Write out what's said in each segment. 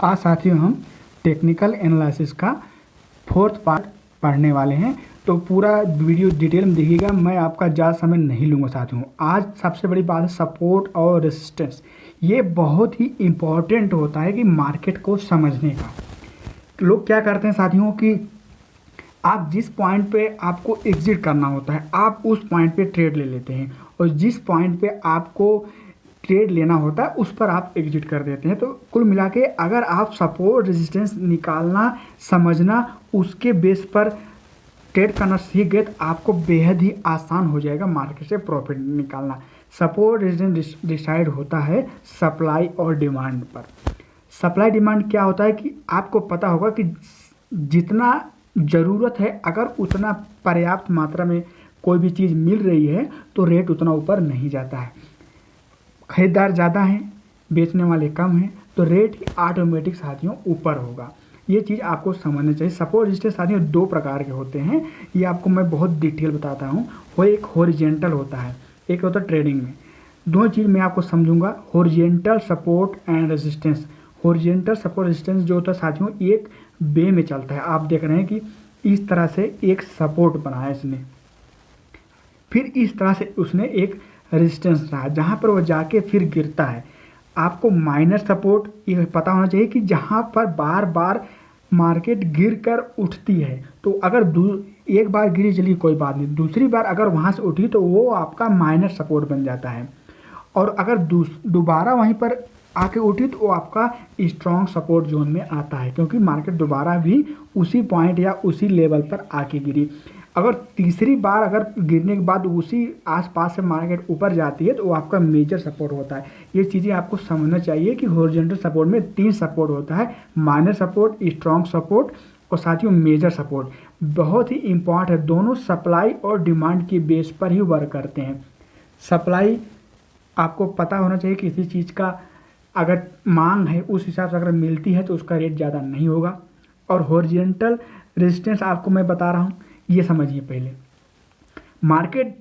आज साथियों हम टेक्निकल एनालिसिस का फोर्थ पार्ट पढ़ने वाले हैं। तो पूरा वीडियो डिटेल में देखिएगा। मैं आपका ज़्यादा समय नहीं लूँगा साथियों। आज सबसे बड़ी बात है सपोर्ट और रेजिस्टेंस। ये बहुत ही इम्पोर्टेंट होता है कि मार्केट को समझने का। लोग क्या करते हैं साथियों कि आप जिस पॉइंट पे आपको एग्जिट करना होता है आप उस पॉइंट पे ट्रेड ले लेते हैं, और जिस पॉइंट पे आपको ट्रेड लेना होता है उस पर आप एग्जिट कर देते हैं। तो कुल मिला के अगर आप सपोर्ट रेजिस्टेंस निकालना समझना उसके बेस पर ट्रेड करना सीख गए तो आपको बेहद ही आसान हो जाएगा मार्केट से प्रॉफिट निकालना। सपोर्ट रेजिस्टेंस डिसाइड होता है सप्लाई और डिमांड पर। सप्लाई डिमांड क्या होता है कि आपको पता होगा कि जितना ज़रूरत है अगर उतना पर्याप्त मात्रा में कोई भी चीज़ मिल रही है तो रेट उतना ऊपर नहीं जाता है। खरीदार ज़्यादा हैं, बेचने वाले कम हैं, तो रेट ही ऑटोमेटिक साथियों ऊपर होगा। ये चीज़ आपको समझना चाहिए। सपोर्ट रेजिस्टेंस साथियों दो प्रकार के होते हैं, ये आपको मैं बहुत डिटेल बताता हूँ। वो एक हॉरिजॉन्टल होता है, एक होता है ट्रेडिंग में। दो चीज़ मैं आपको समझूंगा, horizontal support and resistance. Horizontal support resistance जो होता है साथियों एक वे में चलता है। आप देख रहे हैं कि इस तरह से एक सपोर्ट बनाया इसने, फिर इस तरह से उसने एक रेजिस्टेंस रहा जहाँ पर वो जाके फिर गिरता है। आपको माइनर सपोर्ट ये पता होना चाहिए कि जहाँ पर बार बार मार्केट गिर कर उठती है, तो अगर एक बार गिरी चलिए कोई बात नहीं, दूसरी बार अगर वहाँ से उठी तो वो आपका माइनर सपोर्ट बन जाता है, और अगर दोबारा वहीं पर आके उठी तो वो आपका स्ट्रॉन्ग सपोर्ट जोन में आता है, क्योंकि मार्केट दोबारा भी उसी पॉइंट या उसी लेवल पर आके गिरी। अगर तीसरी बार अगर गिरने के बाद उसी आसपास से मार्केट ऊपर जाती है तो वो आपका मेजर सपोर्ट होता है। ये चीज़ें आपको समझना चाहिए कि हॉरिजॉन्टल सपोर्ट में तीन सपोर्ट होता है, माइनर सपोर्ट, स्ट्रॉन्ग सपोर्ट और साथियों मेजर सपोर्ट। बहुत ही इम्पॉर्टेंट है, दोनों सप्लाई और डिमांड की बेस पर ही वर्क करते हैं। सप्लाई आपको पता होना चाहिए किसी चीज़ का अगर मांग है उस हिसाब से अगर मिलती है तो उसका रेट ज़्यादा नहीं होगा। और हॉरिजॉन्टल रेजिस्टेंस आपको मैं बता रहा हूँ, ये समझिए। पहले मार्केट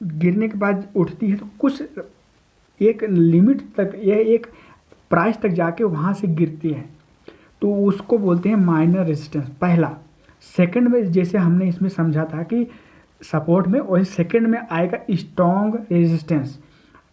गिरने के बाद उठती है तो कुछ एक लिमिट तक, यह एक प्राइस तक जाके वहाँ से गिरती है, तो उसको बोलते हैं माइनर रेजिस्टेंस पहला। सेकंड में जैसे हमने इसमें समझा था कि सपोर्ट में, वही सेकंड में आएगा स्ट्रॉन्ग रेजिस्टेंस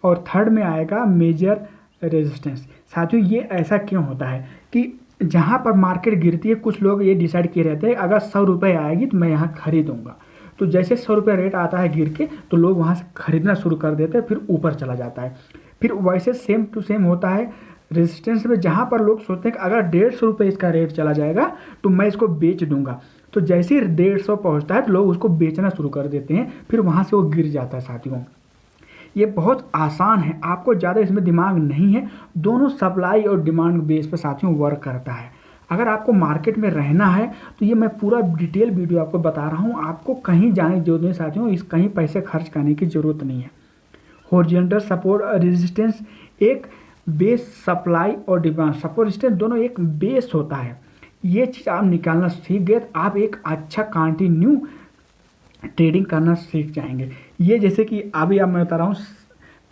और थर्ड में आएगा मेजर रेजिस्टेंस। साथियों ये ऐसा क्यों होता है कि जहाँ पर मार्केट गिरती है कुछ लोग ये डिसाइड किए रहते हैं अगर 100 रुपये आएगी तो मैं यहाँ खरीदूंगा, तो जैसे 100 रुपये रेट आता है गिर के तो लोग वहाँ से खरीदना शुरू कर देते हैं, फिर ऊपर चला जाता है। फिर वैसे सेम टू सेम होता है रेजिस्टेंस में, जहाँ पर लोग सोचते हैं कि अगर 150 रुपये इसका रेट चला जाएगा तो मैं इसको बेच दूंगा, तो जैसे ही 150 पहुँचता है तो लोग उसको बेचना शुरू कर देते हैं, फिर वहाँ से वो गिर जाता है। साथियों ये बहुत आसान है, आपको ज़्यादा इसमें दिमाग नहीं है, दोनों सप्लाई और डिमांड बेस पर साथियों वर्क करता है। अगर आपको मार्केट में रहना है तो ये मैं पूरा डिटेल वीडियो आपको बता रहा हूँ, आपको कहीं जाने की जरूरत नहीं साथियों, इस कहीं पैसे खर्च करने की ज़रूरत नहीं है। हॉरिजॉन्टल सपोर्ट और रेजिस्टेंस एक बेस, सप्लाई और डिमांड सपोर्ट रेजिस्टेंस दोनों एक बेस होता है। ये चीज़ आप निकालना सीख गए तो आप एक अच्छा कंटिन्यू ट्रेडिंग करना सीख जाएंगे। ये जैसे कि अभी अब मैं बता रहा हूँ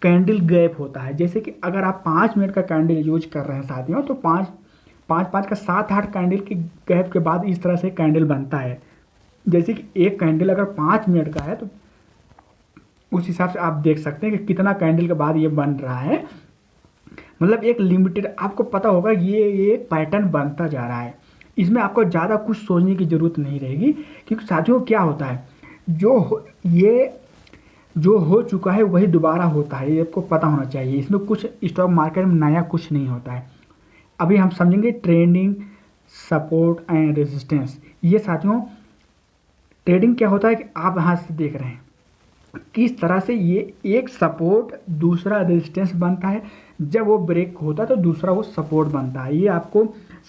कैंडल गैप होता है, जैसे कि अगर आप 5 मिनट का कैंडल यूज कर रहे हैं साथियों तो 5 का 7-8 कैंडल के गैप के बाद इस तरह से कैंडल बनता है। जैसे कि एक कैंडल अगर 5 मिनट का है तो उस हिसाब से आप देख सकते हैं कि कितना कैंडल के बाद ये बन रहा है, मतलब एक लिमिटेड आपको पता होगा ये एक पैटर्न बनता जा रहा है। इसमें आपको ज़्यादा कुछ सोचने की ज़रूरत नहीं रहेगी, क्योंकि साथियों क्या होता है जो हो चुका है वही दोबारा होता है, ये आपको पता होना चाहिए। इसमें कुछ स्टॉक मार्केट में नया कुछ नहीं होता है। अभी हम समझेंगे ट्रेडिंग सपोर्ट एंड रेजिस्टेंस। ये साथियों ट्रेडिंग क्या होता है कि आप यहाँ से देख रहे हैं किस तरह से ये एक सपोर्ट दूसरा रेजिस्टेंस बनता है, जब वो ब्रेक होता है तो दूसरा वो सपोर्ट बनता है। ये आपको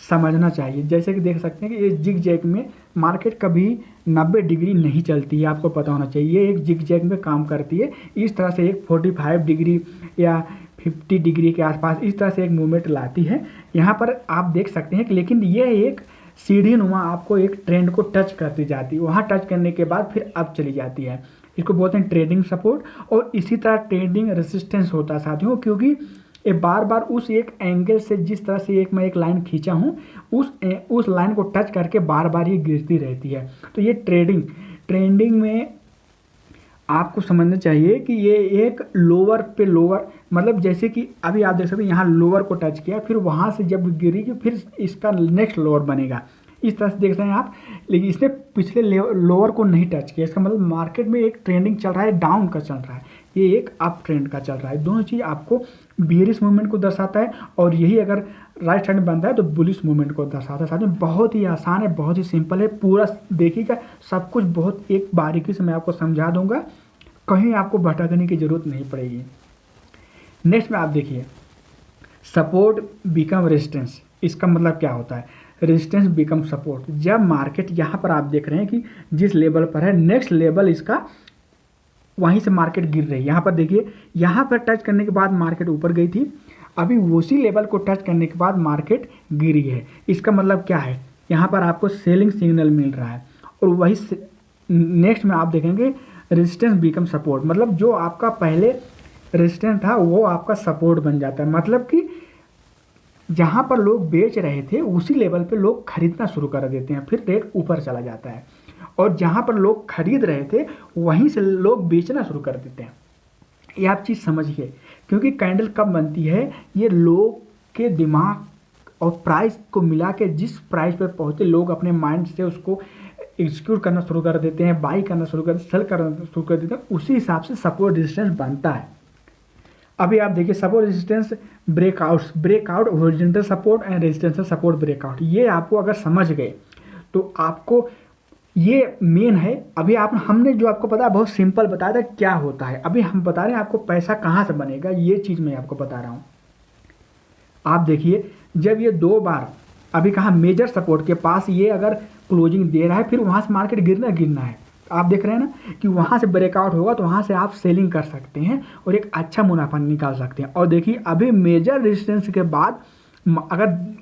समझना चाहिए। जैसे कि देख सकते हैं कि ये जिग जैग में मार्केट कभी 90 डिग्री नहीं चलती है, आपको पता होना चाहिए। ये एक जिग जैग में काम करती है, इस तरह से एक 45 डिग्री या 50 डिग्री के आसपास इस तरह से एक मूवमेंट लाती है। यहाँ पर आप देख सकते हैं कि लेकिन ये एक सीढ़ी नुमा आपको एक ट्रेंड को टच करती जाती है, वहाँ टच करने के बाद फिर अब चली जाती है। इसको बोलते हैं ट्रेडिंग सपोर्ट, और इसी तरह ट्रेडिंग रेजिस्टेंस होता है साथियों, क्योंकि ये बार बार उस एक एंगल से, जिस तरह से मैं एक लाइन खींचा हूँ उस लाइन को टच करके बार बार ये गिरती रहती है। तो ये ट्रेंडिंग में आपको समझना चाहिए कि ये एक लोअर पे लोअर, मतलब जैसे कि अभी आप देख सकते हैं यहाँ लोअर को टच किया, फिर वहाँ से जब गिरेगी फिर इसका नेक्स्ट लोअर बनेगा, इस तरह से देख रहे हैं आप। लेकिन इसने पिछले लोअर को नहीं टच किया, इसका मतलब मार्केट में एक ट्रेंडिंग चल रहा है, डाउन का चल रहा है, ये एक अप ट्रेंड का चल रहा है। दोनों चीज़ आपको बेयरिश मूवमेंट को दर्शाता है, और यही अगर राइट साइड में बनता है तो बुलिश मूवमेंट को दर्शाता है। साथ में बहुत ही आसान है, बहुत ही सिंपल है, पूरा देखिएगा, सब कुछ बहुत एक बारीकी से मैं आपको समझा दूंगा, कहीं आपको भटकने की जरूरत नहीं पड़ेगी। नेक्स्ट में आप देखिए, सपोर्ट बिकम रेजिस्टेंस, इसका मतलब क्या होता है? Resistance become support. जब मार्केट यहाँ पर आप देख रहे हैं कि जिस लेवल पर है, नेक्स्ट लेवल इसका वहीं से मार्केट गिर रही है। यहाँ पर देखिए, यहाँ पर टच करने के बाद मार्केट ऊपर गई थी, अभी उसी लेवल को टच करने के बाद मार्केट गिरी है। इसका मतलब क्या है? यहाँ पर आपको सेलिंग सिग्नल मिल रहा है, और वही नेक्स्ट में आप देखेंगे रेजिस्टेंस बिकम सपोर्ट, मतलब जो आपका पहले रेजिस्टेंस था वो आपका सपोर्ट बन जाता है। मतलब कि जहाँ पर लोग बेच रहे थे उसी लेवल पे लोग खरीदना शुरू कर देते हैं, फिर रेट ऊपर चला जाता है, और जहाँ पर लोग खरीद रहे थे वहीं से लोग बेचना शुरू कर देते हैं। ये आप चीज़ समझिए, क्योंकि कैंडल कब बनती है? ये लोग के दिमाग और प्राइस को मिला के जिस प्राइस पर पहुँचे, लोग अपने माइंड से उसको एग्जीक्यूट करना शुरू कर देते हैं, बाई करना शुरू कर देते हैं, सेल करना शुरू कर देते हैं, उसी हिसाब से सपोर्ट रेजिस्टेंस बनता है। अभी आप देखिए, support resistance breakout horizontal support and resistance support breakout, ये आपको अगर समझ गए तो आपको ये मेन है। अभी हमने जो आपको पता बहुत सिंपल बताया था क्या होता है, अभी हम बता रहे हैं आपको पैसा कहाँ से बनेगा, ये चीज़ मैं आपको बता रहा हूँ। आप देखिए, जब ये दो बार अभी कहा मेजर सपोर्ट के पास ये अगर क्लोजिंग दे रहा है, फिर वहाँ से मार्केट गिरना है, आप देख रहे हैं ना कि वहाँ से ब्रेकआउट होगा तो वहाँ से आप सेलिंग कर सकते हैं और एक अच्छा मुनाफा निकाल सकते हैं। और देखिए, अभी मेजर रेजिस्टेंस के बाद, अगर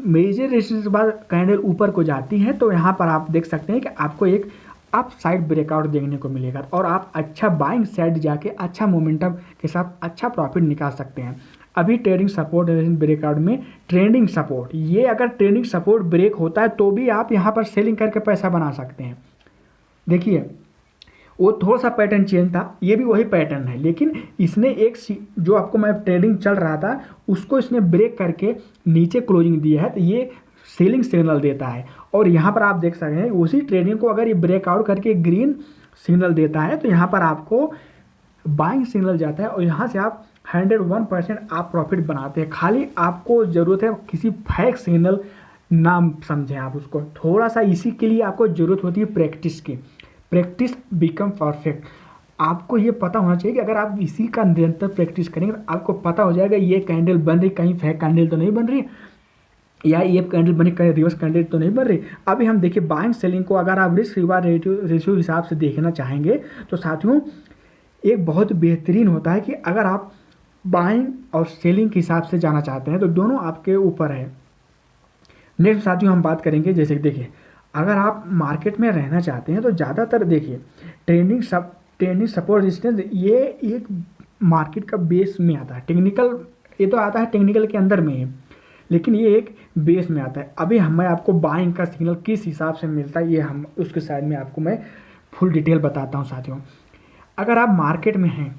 मेजर रेजिस्टेंस के बाद कैंडल ऊपर को जाती है तो यहाँ पर आप देख सकते हैं कि आपको एक अप साइड ब्रेकआउट देखने को मिलेगा, और आप अच्छा बाइंग साइड जाके अच्छा मोमेंटम के साथ अच्छा प्रॉफिट निकाल सकते हैं। अभी ट्रेडिंग सपोर्ट ब्रेकआउट में ट्रेंडिंग सपोर्ट, ये अगर ट्रेंडिंग सपोर्ट ब्रेक होता है तो भी आप यहाँ पर सेलिंग करके पैसा बना सकते हैं। देखिए, वो थोड़ा सा पैटर्न चेंज था, ये भी वही पैटर्न है, लेकिन इसने एक जो आपको मैं ट्रेडिंग चल रहा था उसको इसने ब्रेक करके नीचे क्लोजिंग दिया है, तो ये सेलिंग सिग्नल देता है। और यहाँ पर आप देख सकते हैं उसी ट्रेडिंग को अगर ये ब्रेकआउट करके ग्रीन सिग्नल देता है तो यहाँ पर आपको बाइंग सिग्नल जाता है, और यहाँ से आप 101% आप प्रॉफिट बनाते हैं। खाली आपको ज़रूरत है किसी फेक सिग्नल नाम समझें आप उसको, थोड़ा सा इसी के लिए आपको ज़रूरत होती है प्रैक्टिस की। Practice become perfect. आपको ये पता होना चाहिए कि अगर आप इसी का निरंतर प्रैक्टिस करेंगे तो आपको पता हो जाएगा ये कैंडल बन रही, कहीं फेक कैंडल तो नहीं बन रही, या ये कैंडल बनी कहीं रिवर्स कैंडल तो नहीं बन रही। अभी हम देखिए, बाइंग सेलिंग को अगर आप रिस्क रिवार्ड रेशियो हिसाब से देखना चाहेंगे तो साथियों एक बहुत बेहतरीन होता है कि अगर आप बाइंग और सेलिंग के हिसाब से जाना चाहते हैं तो दोनों आपके ऊपर है। नेक्स्ट साथियों हम बात करेंगे, जैसे देखिए, अगर आप मार्केट में रहना चाहते हैं तो ज़्यादातर देखिए ट्रेंडिंग सपोर्ट रेजिस्टेंस ये एक मार्केट का बेस में आता है। टेक्निकल ये तो आता है टेक्निकल के अंदर में है, लेकिन ये एक बेस में आता है। अभी मैं आपको बाइंग का सिग्नल किस हिसाब से मिलता है ये हम उसके साइड में आपको मैं फुल डिटेल बताता हूँ साथियों। अगर आप मार्केट में हैं,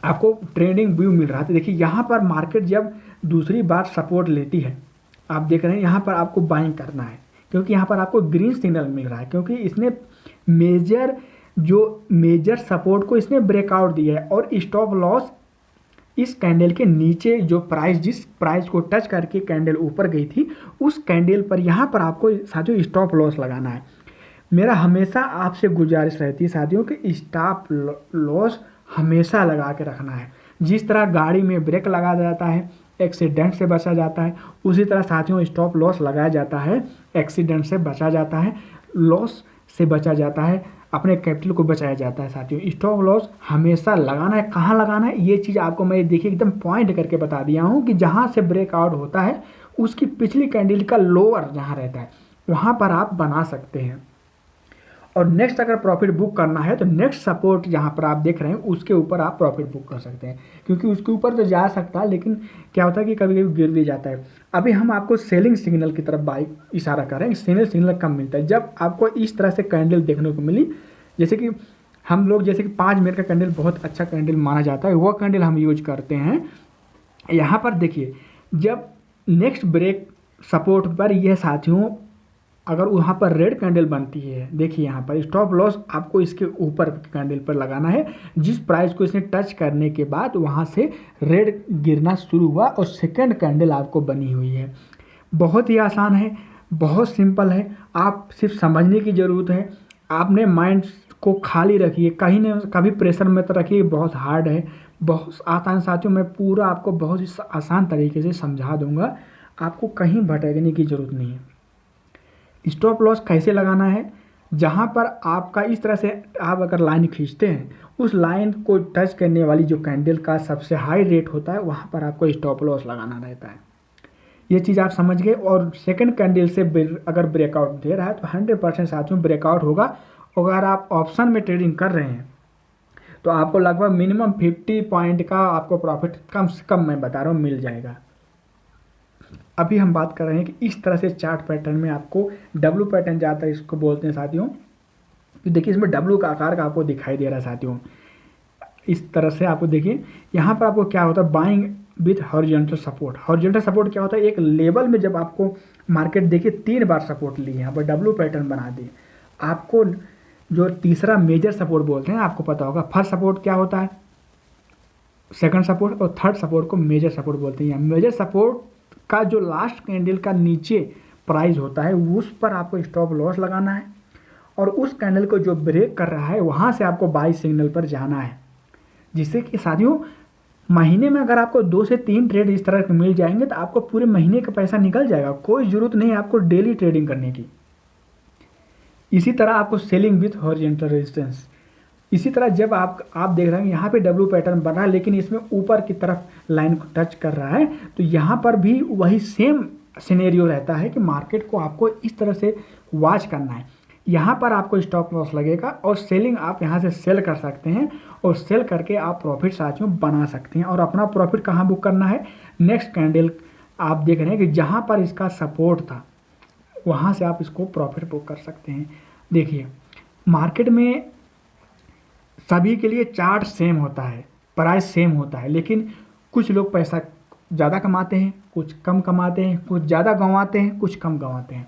आपको ट्रेंडिंग व्यू मिल रहा है, तो देखिए यहाँ पर मार्केट जब दूसरी बार सपोर्ट लेती है, आप देख रहे हैं यहाँ पर आपको बाइंग करना है, क्योंकि यहाँ पर आपको ग्रीन सिग्नल मिल रहा है, क्योंकि इसने मेजर सपोर्ट को इसने ब्रेकआउट दिया है, और स्टॉप लॉस इस कैंडल के नीचे जो जिस प्राइस को टच करके कैंडल ऊपर गई थी उस कैंडल पर यहाँ पर आपको साथियों स्टॉप लॉस लगाना है। मेरा हमेशा आपसे गुजारिश रहती है साथियों कि स्टॉप लॉस हमेशा लगा के रखना है। जिस तरह गाड़ी में ब्रेक लगाया जाता है एक्सीडेंट से बचा जाता है, उसी तरह साथियों स्टॉप लॉस लगाया जाता है, एक्सीडेंट से बचा जाता है, लॉस से बचा जाता है, अपने कैपिटल को बचाया जाता है। साथियों स्टॉप लॉस हमेशा लगाना है। कहाँ लगाना है ये चीज़ आपको मैं देखिए एकदम पॉइंट करके बता दिया हूँ कि जहाँ से ब्रेकआउट होता है उसकी पिछली कैंडल का लोअर जहाँ रहता है वहाँ पर आप बना सकते हैं। और नेक्स्ट अगर प्रॉफिट बुक करना है तो नेक्स्ट सपोर्ट जहाँ पर आप देख रहे हैं उसके ऊपर आप प्रॉफिट बुक कर सकते हैं, क्योंकि उसके ऊपर तो जा सकता है लेकिन क्या होता है कि कभी कभी गिर भी जाता है। अभी हम आपको सेलिंग सिग्नल की तरफ बाई इशारा कर रहे हैं। सेलिंग सिग्नल कब मिलता है? जब आपको इस तरह से कैंडल देखने को मिली, जैसे कि हम लोग जैसे कि 5 मिनट का कैंडल बहुत अच्छा कैंडल माना जाता है, वो कैंडल हम यूज करते हैं। यहाँ पर देखिए जब नेक्स्ट ब्रेक सपोर्ट पर यह साथियों अगर वहाँ पर रेड कैंडल बनती है, देखिए यहाँ पर स्टॉप लॉस आपको इसके ऊपर कैंडल पर लगाना है। जिस प्राइस को इसने टच करने के बाद वहाँ से रेड गिरना शुरू हुआ और सेकंड कैंडल आपको बनी हुई है। बहुत ही आसान है, बहुत सिंपल है, आप सिर्फ समझने की ज़रूरत है। आपने माइंड को खाली रखिए, कहीं न कभी प्रेशर मत रखिए, बहुत हार्ड है, बहुत आसान साथियों। मैं पूरा आपको बहुत ही आसान तरीके से समझा दूंगा, आपको कहीं भटकने की ज़रूरत नहीं है। स्टॉप लॉस कैसे लगाना है? जहाँ पर आपका इस तरह से आप अगर लाइन खींचते हैं, उस लाइन को टच करने वाली जो कैंडल का सबसे हाई रेट होता है वहाँ पर आपको स्टॉप लॉस लगाना रहता है। ये चीज़ आप समझ गए। और सेकंड कैंडल से अगर ब्रेकआउट दे रहा है तो 100% साथियों ब्रेकआउट होगा। अगर आप ऑप्शन में ट्रेडिंग कर रहे हैं तो आपको लगभग मिनिमम 50 पॉइंट का आपको प्रॉफिट कम से कम मैं बता रहा हूँ मिल जाएगा। अभी हम बात कर रहे हैं कि इस तरह से चार्ट पैटर्न में आपको डब्लू पैटर्न ज़्यादातर इसको बोलते हैं साथियों। तो देखिए इसमें डब्लू का आकार का आपको दिखाई दे रहा है साथियों। इस तरह से आपको देखिए यहाँ पर आपको क्या होता है, buying with horizontal support. Horizontal support क्या होता है? एक लेवल में जब आपको मार्केट देखिए 3 बार सपोर्ट ली, यहाँ पर डब्लू पैटर्न बना दी, आपको जो तीसरा मेजर सपोर्ट बोलते हैं आपको पता होगा। फर्स्ट सपोर्ट क्या होता है, सेकंड सपोर्ट, और थर्ड सपोर्ट को मेजर सपोर्ट बोलते हैं। मेजर सपोर्ट का जो लास्ट कैंडल का नीचे प्राइस होता है उस पर आपको स्टॉप लॉस लगाना है, और उस कैंडल को जो ब्रेक कर रहा है वहाँ से आपको बाई सिग्नल पर जाना है, जिससे कि साथियों महीने में अगर आपको 2 से 3 ट्रेड इस तरह के मिल जाएंगे तो आपको पूरे महीने का पैसा निकल जाएगा। कोई ज़रूरत नहीं है आपको डेली ट्रेडिंग करने की। इसी तरह आपको सेलिंग विथ हॉरिजॉन्टल रेजिस्टेंस, इसी तरह जब आप देख रहे हैं यहाँ पे डब्लू पैटर्न बन रहा है लेकिन इसमें ऊपर की तरफ लाइन को टच कर रहा है, तो यहाँ पर भी वही सेम सिनेरियो रहता है कि मार्केट को आपको इस तरह से वॉच करना है। यहाँ पर आपको स्टॉप लॉस लगेगा और सेलिंग आप यहाँ से सेल कर सकते हैं, और सेल करके आप प्रॉफिट साथियों बना सकते हैं। और अपना प्रॉफिट कहाँ बुक करना है? नेक्स्ट कैंडल आप देख रहे हैं कि जहाँ पर इसका सपोर्ट था वहाँ से आप इसको प्रॉफिट बुक कर सकते हैं। देखिए मार्केट में सभी के लिए चार्ट सेम होता है, प्राइस सेम होता है, लेकिन कुछ लोग पैसा ज़्यादा कमाते हैं, कुछ कम कमाते हैं, कुछ ज़्यादा गंवाते हैं, कुछ कम गंवाते हैं।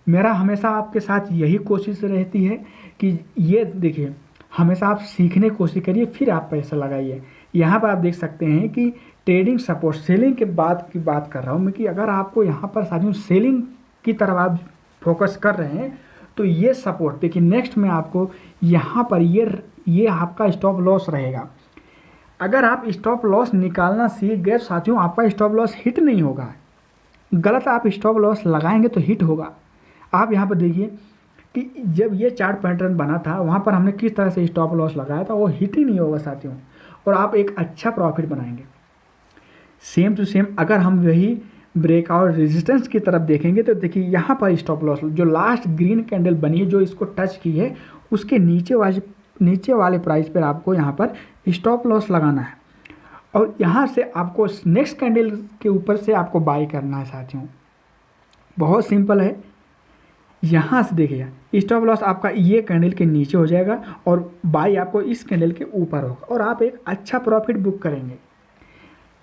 मेरा हमेशा आपके साथ यही कोशिश रहती है कि ये देखिए हमेशा आप सीखने की कोशिश करिए फिर आप पैसा लगाइए। यहाँ पर आप देख सकते हैं कि ट्रेडिंग सपोर्ट सेलिंग के बाद की बात कर रहा हूँ मैं, कि अगर आपको यहाँ पर साथियों सेलिंग की तरफ आप फोकस कर रहे हैं तो ये सपोर्ट देखिए नेक्स्ट में आपको यहाँ पर ये आपका स्टॉप लॉस रहेगा। अगर आप स्टॉप लॉस निकालना सीख गए साथियों आपका स्टॉप लॉस हिट नहीं होगा। गलत आप स्टॉप लॉस लगाएंगे तो हिट होगा। आप यहाँ पर देखिए कि जब ये चार्ट पैटर्न बना था वहाँ पर हमने किस तरह से स्टॉप लॉस लगाया था, वो हिट ही नहीं होगा साथियों, और आप एक अच्छा प्रॉफिट बनाएंगे। सेम टू सेम अगर हम वही ब्रेकआउट रेजिस्टेंस की तरफ देखेंगे तो देखिए यहाँ पर स्टॉप लॉस जो लास्ट ग्रीन कैंडल बनी है जो इसको टच की है उसके नीचे वाले प्राइस पर आपको यहाँ पर स्टॉप लॉस लगाना है, और यहाँ से आपको नेक्स्ट कैंडल के ऊपर से आपको बाई करना है साथियों। बहुत सिंपल है। यहाँ से देखिए स्टॉप लॉस आपका ये कैंडल के नीचे हो जाएगा और बाई आपको इस कैंडल के ऊपर होगा, और आप एक अच्छा प्रॉफिट बुक करेंगे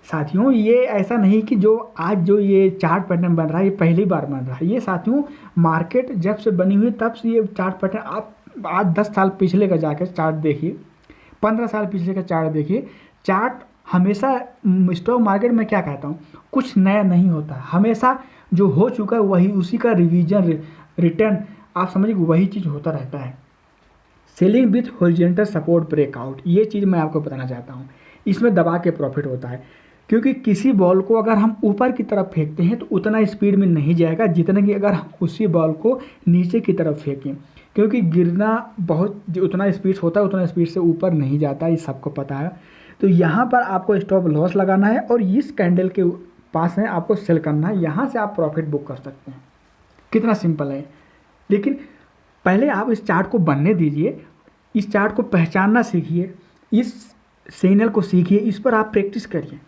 साथियों। ये ऐसा नहीं कि जो आज जो ये चार्ट पैटर्न बन रहा है ये पहली बार बन रहा है। ये साथियों मार्केट जब से बनी हुई तब से ये चार्ट पैटर्न, आप आज 10 साल पिछले का जाकर चार्ट देखिए, 15 साल पिछले का चार्ट देखिए। चार्ट हमेशा स्टॉक मार्केट में क्या कहता हूँ, कुछ नया नहीं होता, हमेशा जो हो चुका है वही उसी का रिवीजन रिटर्न आप समझिए वही चीज़ होता रहता है। Selling with horizontal support breakout, ये चीज़ मैं आपको बताना चाहता हूँ। इसमें दबा के प्रॉफिट होता है, क्योंकि किसी बॉल को अगर हम ऊपर की तरफ फेंकते हैं तो उतना स्पीड में नहीं जाएगा जितना कि अगर हम उसी बॉल को नीचे की तरफ फेंकें, क्योंकि गिरना बहुत उतना स्पीड होता है उतना स्पीड से ऊपर नहीं जाता, ये सबको पता है। तो यहाँ पर आपको स्टॉप लॉस लगाना है और इस कैंडल के पास में आपको सेल करना है, यहाँ से आप प्रॉफिट बुक कर सकते हैं। कितना सिंपल है। लेकिन पहले आप इस चार्ट को बनने दीजिए, इस चार्ट को पहचानना सीखिए, इस सिग्नल को सीखिए, इस पर आप प्रैक्टिस करिए।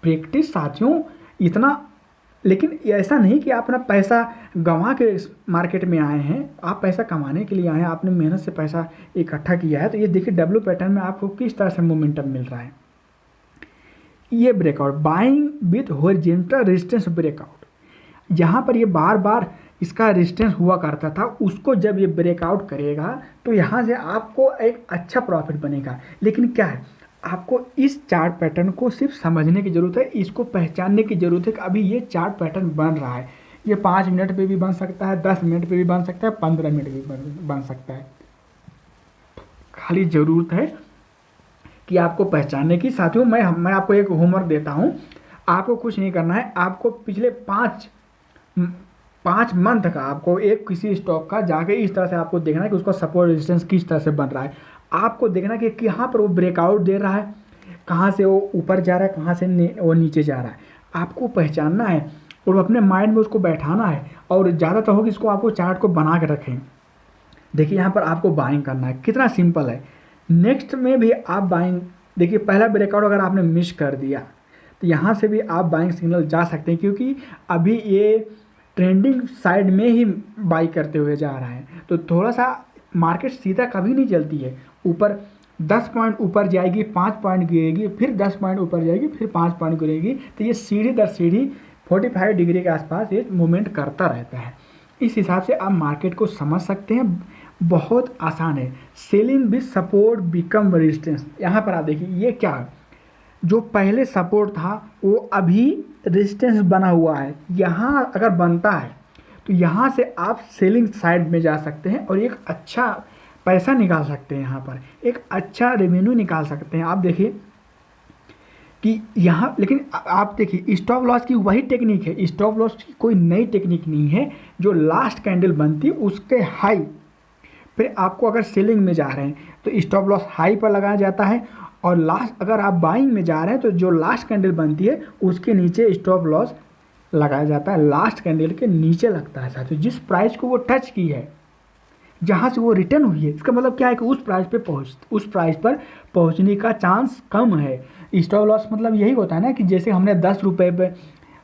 प्रैक्टिस साथियों इतना, लेकिन ऐसा नहीं कि आप अपना पैसा गंवा के मार्केट में आए हैं, आप पैसा कमाने के लिए आए हैं, आपने मेहनत से पैसा इकट्ठा किया है। तो ये देखिए डब्ल्यू पैटर्न में आपको किस तरह से मोमेंटम मिल रहा है। ये breakout buying with horizontal resistance breakout, यहाँ पर ये बार बार इसका रेजिस्टेंस हुआ करता था, उसको जब ये ब्रेकआउट करेगा तो यहाँ से आपको एक अच्छा प्रॉफिट बनेगा। लेकिन क्या है, आपको इस चार्ट पैटर्न को सिर्फ समझने की ज़रूरत है, इसको पहचानने की ज़रूरत है कि अभी ये चार्ट पैटर्न बन रहा है। ये 5 मिनट पे भी बन सकता है, 10 मिनट पे भी बन सकता है, 15 मिनट भी बन सकता है। खाली ज़रूरत है कि आपको पहचानने की। साथियों मैं आपको एक होमवर्क देता हूँ, आपको कुछ नहीं करना है, आपको पिछले 5 मंथ का आपको एक किसी स्टॉक का जाके इस तरह से आपको देखना है कि उसका सपोर्ट रेजिस्टेंस किस तरह से बन रहा है। आपको देखना कि कहाँ पर वो ब्रेकआउट दे रहा है, कहाँ से वो ऊपर जा रहा है, कहाँ से वो नीचे जा रहा है, आपको पहचानना है और अपने माइंड में उसको बैठाना है। और ज़्यादातर होगी इसको आपको चार्ट को बना के रखें। देखिए यहाँ पर आपको बाइंग करना है, कितना सिंपल है। नेक्स्ट में भी आप बाइंग, देखिए पहला ब्रेकआउट अगर आपने मिस कर दिया तो यहाँ से भी आप बाइंग सिग्नल जा सकते हैं, क्योंकि अभी ये ट्रेंडिंग साइड में ही बाई करते हुए जा रहा है। तो थोड़ा सा मार्केट सीधा कभी नहीं चलती है, ऊपर 10 पॉइंट ऊपर जाएगी, 5 पॉइंट गिरेगी, फिर 10 पॉइंट ऊपर जाएगी, फिर 5 पॉइंट गिरेगी। तो ये सीढ़ी दर सीढ़ी 45 डिग्री के आसपास ये मूवमेंट करता रहता है। इस हिसाब से आप मार्केट को समझ सकते हैं, बहुत आसान है। Selling with support become resistance, यहाँ पर आप देखिए ये क्या है, जो पहले सपोर्ट था वो अभी रेजिस्टेंस बना हुआ है। यहाँ अगर बनता है तो यहाँ से आप सेलिंग साइड में जा सकते हैं और एक अच्छा पैसा निकाल सकते हैं, यहाँ पर एक अच्छा रेवेन्यू निकाल सकते हैं। आप देखिए कि यहाँ, लेकिन आप देखिए स्टॉप लॉस की वही टेक्निक है, स्टॉप लॉस की कोई नई टेक्निक नहीं है। जो लास्ट कैंडल बनती है उसके हाई फिर आपको अगर सेलिंग में जा रहे हैं तो स्टॉप लॉस हाई पर लगाया जाता है, और लास्ट अगर आप बाइंग में जा रहे हैं तो जो लास्ट कैंडल बनती है उसके नीचे स्टॉप लॉस लगाया जाता है। लास्ट कैंडल के नीचे लगता है साथियों, जिस प्राइस को वो टच की है, जहाँ से वो रिटर्न हुई है, इसका मतलब क्या है कि उस प्राइस पर पहुँचने का चांस कम है। स्टॉप लॉस मतलब यही होता है ना कि जैसे हमने 10 रुपये पे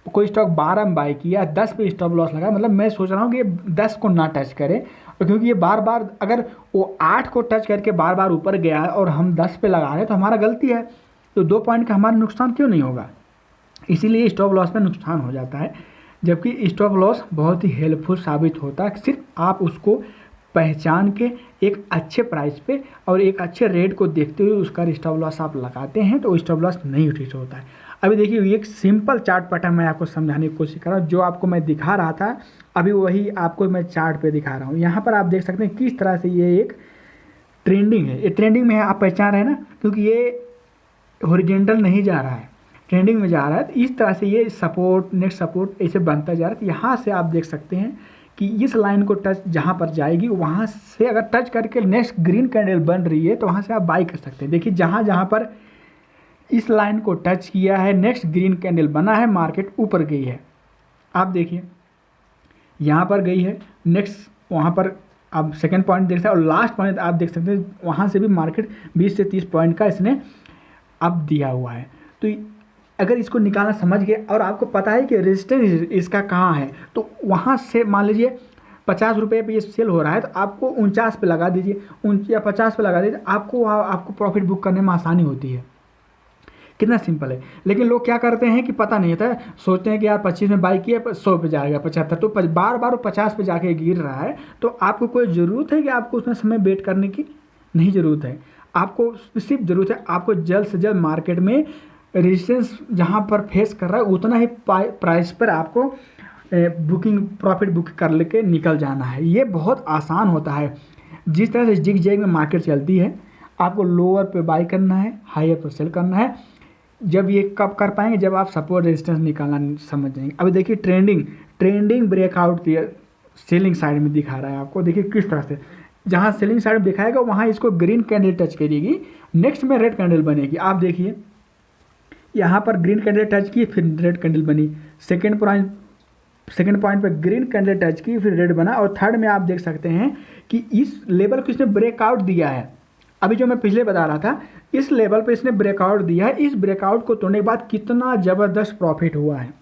कोई स्टॉक 12 में बाई किया, 10 पे स्टॉप लॉस लगा, मतलब मैं सोच रहा हूँ कि ये 10 को ना टच करे, और क्योंकि ये बार बार अगर वो 8 को टच करके बार बार ऊपर गया है और हम 10 पे लगा रहे हैं तो हमारा गलती है, तो 2 पॉइंट का हमारा नुकसान क्यों नहीं होगा। इसीलिए स्टॉप लॉस में नुकसान हो जाता है, जबकि स्टॉप लॉस बहुत ही हेल्पफुल साबित होता है। सिर्फ आप उसको पहचान के एक अच्छे प्राइस पे और एक अच्छे रेट को देखते हुए उसका स्टॉप लॉस आप लगाते हैं तो स्टॉप लॉस नहीं हिट होता है। अभी देखिए एक सिंपल चार्ट पैटर्न मैं आपको समझाने की कोशिश कर रहा हूँ, जो आपको मैं दिखा रहा था अभी वही आपको मैं चार्ट पे दिखा रहा हूँ। यहाँ पर आप देख सकते हैं किस तरह से ये एक ट्रेंडिंग है, ये ट्रेंडिंग में है, आप पहचान रहे हैं ना, क्योंकि ये हॉरिजॉन्टल नहीं जा रहा है, ट्रेंडिंग में जा रहा है। तो इस तरह से ये सपोर्ट नेक्स्ट सपोर्ट ऐसे बनता जा रहा है। तो यहाँ से आप देख सकते हैं कि इस लाइन को टच जहाँ पर जाएगी वहाँ से अगर टच करके नेक्स्ट ग्रीन कैंडल बन रही है तो वहाँ से आप बाई कर सकते हैं। देखिए जहाँ जहाँ पर इस लाइन को टच किया है, नेक्स्ट ग्रीन कैंडल बना है, मार्केट ऊपर गई है। आप देखिए यहाँ पर गई है, नेक्स्ट वहाँ पर आप सेकंड पॉइंट देख सकते हैं, और लास्ट पॉइंट आप देख सकते हैं वहाँ से भी मार्केट 20 से 30 पॉइंट का इसने अब दिया हुआ है। तो अगर इसको निकालना समझ गए और आपको पता है कि रेजिस्टेंस इसका कहाँ है, तो वहाँ से मान लीजिए 50 रुपये पे ये सेल हो रहा है तो आपको 49 पे लगा दीजिए, या 50 पे लगा दीजिए, आपको प्रॉफिट बुक करने में आसानी होती है। कितना सिंपल है। लेकिन लोग क्या करते हैं कि पता नहीं होता, सोचते हैं कि यार 25 में बाई किया 100 पे जाएगा 75, तो बार बार 50 पे जाके गिर रहा है। तो आपको कोई ज़रूरत है कि आपको उसमें समय वेट करने की नहीं ज़रूरत है, आपको सिर्फ ज़रूरत है आपको जल्द से जल्द मार्केट में रेजिस्टेंस जहाँ पर फेस कर रहा है उतना ही प्राइस पर आपको बुकिंग प्रॉफिट बुक कर लेके निकल जाना है। ये बहुत आसान होता है। जिस तरह से जिग जैग में मार्केट चलती है, आपको लोअर पे बाई करना है, हायर पर सेल करना है। जब ये कब कर पाएंगे, जब आप सपोर्ट रेजिस्टेंस निकालना समझ जाएंगे। अभी देखिए ट्रेंडिंग ब्रेकआउट सेलिंग साइड में दिखा रहा है आपको। देखिए किस तरह से जहाँ सेलिंग साइड में दिखाएगा वहाँ इसको ग्रीन कैंडल टच करेगी, नेक्स्ट में रेड कैंडल बनेगी। आप देखिए यहाँ पर ग्रीन कैंडल टच की, फिर रेड कैंडल बनी, सेकेंड पॉइंट सेकंड पॉइंट पे ग्रीन कैंडल टच की, फिर रेड बना, और थर्ड में आप देख सकते हैं कि इस लेवल को इसने ब्रेकआउट दिया है। अभी जो मैं पिछले बता रहा था, इस लेवल पे इसने ब्रेकआउट दिया है। इस ब्रेकआउट को तोड़ने के बाद कितना ज़बरदस्त प्रॉफिट हुआ है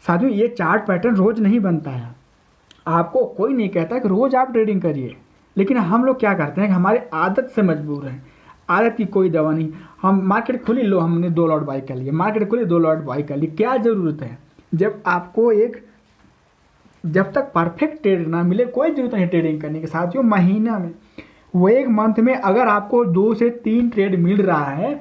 साथियों। ये चार्ट पैटर्न रोज़ नहीं बनता है, आपको कोई नहीं कहता कि रोज़ आप ट्रेडिंग करिए, लेकिन हम लोग क्या करते हैं कि हमारे आदत से मजबूर हैं। आदत की कोई दवा नहीं। हम मार्केट खुली, लो हमने 2 लॉट बाई कर लिए, मार्केट खुली 2 लॉट बाई कर लिए, क्या ज़रूरत है? जब तक परफेक्ट ट्रेड ना मिले कोई ज़रूरत नहीं ट्रेडिंग करने के। साथियों महीना में, वो एक मंथ में अगर आपको 2 से 3 ट्रेड मिल रहा है,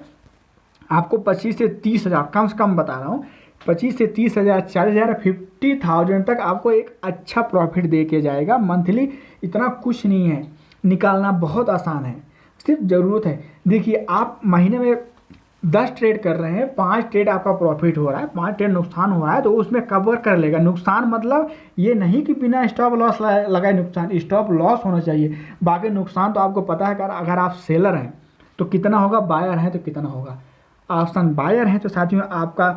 आपको 25 से 30 हज़ार, कम से कम बता रहा हूँ, 25 से 30 हज़ार, 40 हज़ार, 50,000 तक आपको एक अच्छा प्रॉफिट दे के जाएगा मंथली। इतना कुछ नहीं है, निकालना बहुत आसान है, सिर्फ ज़रूरत है। देखिए आप महीने में 10 ट्रेड कर रहे हैं, 5 ट्रेड आपका प्रॉफिट हो रहा है, 5 ट्रेड नुकसान हो रहा है, तो उसमें कवर कर लेगा नुकसान। मतलब ये नहीं कि बिना स्टॉप लॉस लगाए नुकसान, स्टॉप लॉस होना चाहिए। बाकी नुकसान तो आपको पता है, अगर आप सेलर हैं तो कितना होगा, बायर हैं तो कितना होगा। ऑप्शन बायर हैं तो साथियों आपका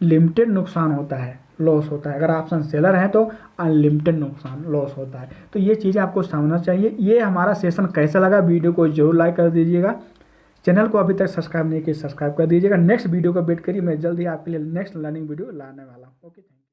लिमिटेड नुकसान होता है, लॉस होता है। अगर ऑप्शन सेलर हैं तो अनलिमिटेड नुकसान, लॉस होता है। तो ये चीज़ें आपको समझना चाहिए। ये हमारा सेशन कैसा लगा, वीडियो को जरूर लाइक कर दीजिएगा। चैनल को अभी तक सब्सक्राइब नहीं किया, सब्सक्राइब कर दीजिएगा। नेक्स्ट वीडियो का वेट करिए, मैं जल्दी आपके लिए नेक्स्ट लर्निंग वीडियो लाने वाला हूँ। ओके।